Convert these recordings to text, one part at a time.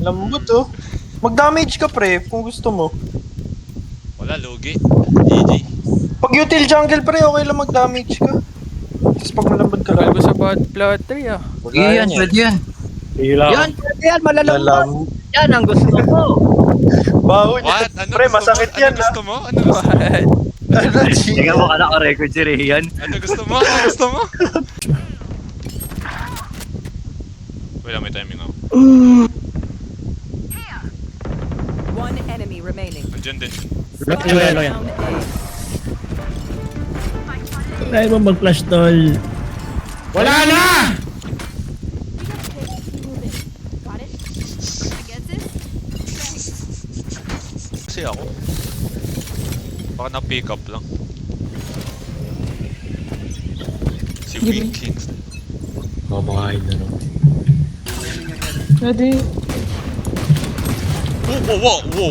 Lambot oh. Mag-damage ka pre, kung gusto mo. Wala, lugi. GG. Pag util jungle pre, okay lang mag-damage ka. Tapos pag malambot ka Tagal lang. ko sa bot plot 3 ah. Yan, pwede yan. Yan, pwede yan, malalambot. Yan ang gusto ko. Baho What? niya. Ano Pre, gusto masakit mo? yan Ano gusto mo? Ano gusto mo? Ano, Tingnan mo ka naka-record si Rian. Ano gusto mo? Ano gusto mo? Wala, may timing ako. One enemy remaining. Nandiyan din. Lock yung yellow yan. Down A. Try mo mag-flash tol. Wala na! Got it? I get this? Kasi ako. Baka na-pick up lang. Si Weak Kings. Mamakain na no. Ready? Whoa, whoa, whoa, whoa!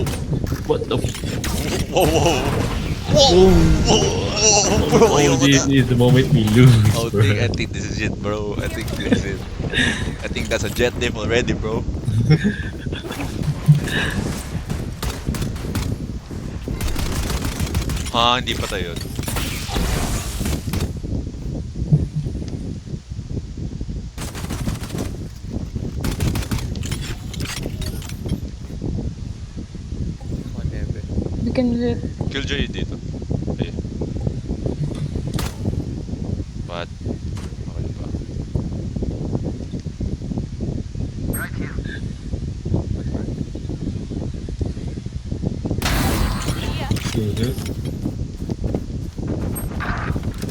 What the f***? Whoa, whoa! Whoa! Whoa! Bro, Oh, this is the moment we lose, bro. I think this is it, bro. I think this is it. I think that's a jet diff already, bro. Hindi pa tayo. We can let... Killjoy dito. Ay. But, okay ba?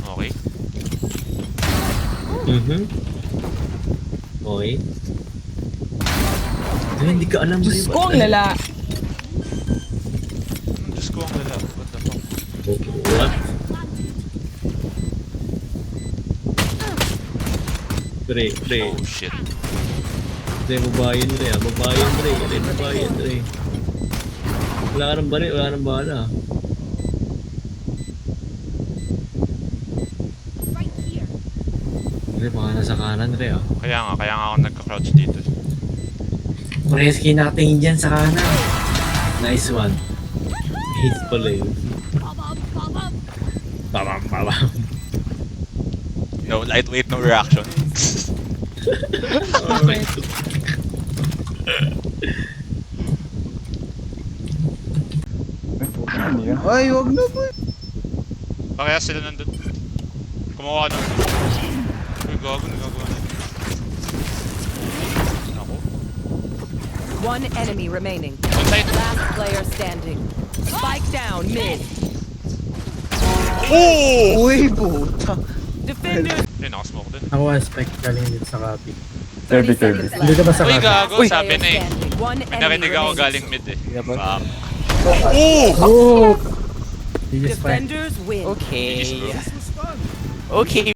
Okay. Okay. Hindi ka alam Diyos ko ang lala. Diyos ko ang lala. What the fuck? What? Pre. Oh shit. Pre, babayin pre ah. Babayin pre. Babayin pre. Wala ka ng bari, wala ka ng bala. Right here. Pre, baka nasa kanan pre ah. Kaya nga ako nagka-crouch dito. Preski natin dyan sa kanan. Nice one. Hate pala yun. Babam. No, lightweight, no reaction. Ay, wag na po. Kaya sila nandun. Kumawa na. Uy, gago, nagagawa na. Ako. One enemy remaining. On site. Last player standing. Spike down mid. Oh! Uy, puta. Defenders. Ay, nakasmoke din. Ako aspect galing dito sa copy. 30 seconds Hindi ka left. ba sa Uy, copy? gago, Player sabi na eh. standing. One May enemy narinig ako remaining. galing mid eh. Yeah, Oh! You just fight. Defenders win. Okay. Bilis, Okay.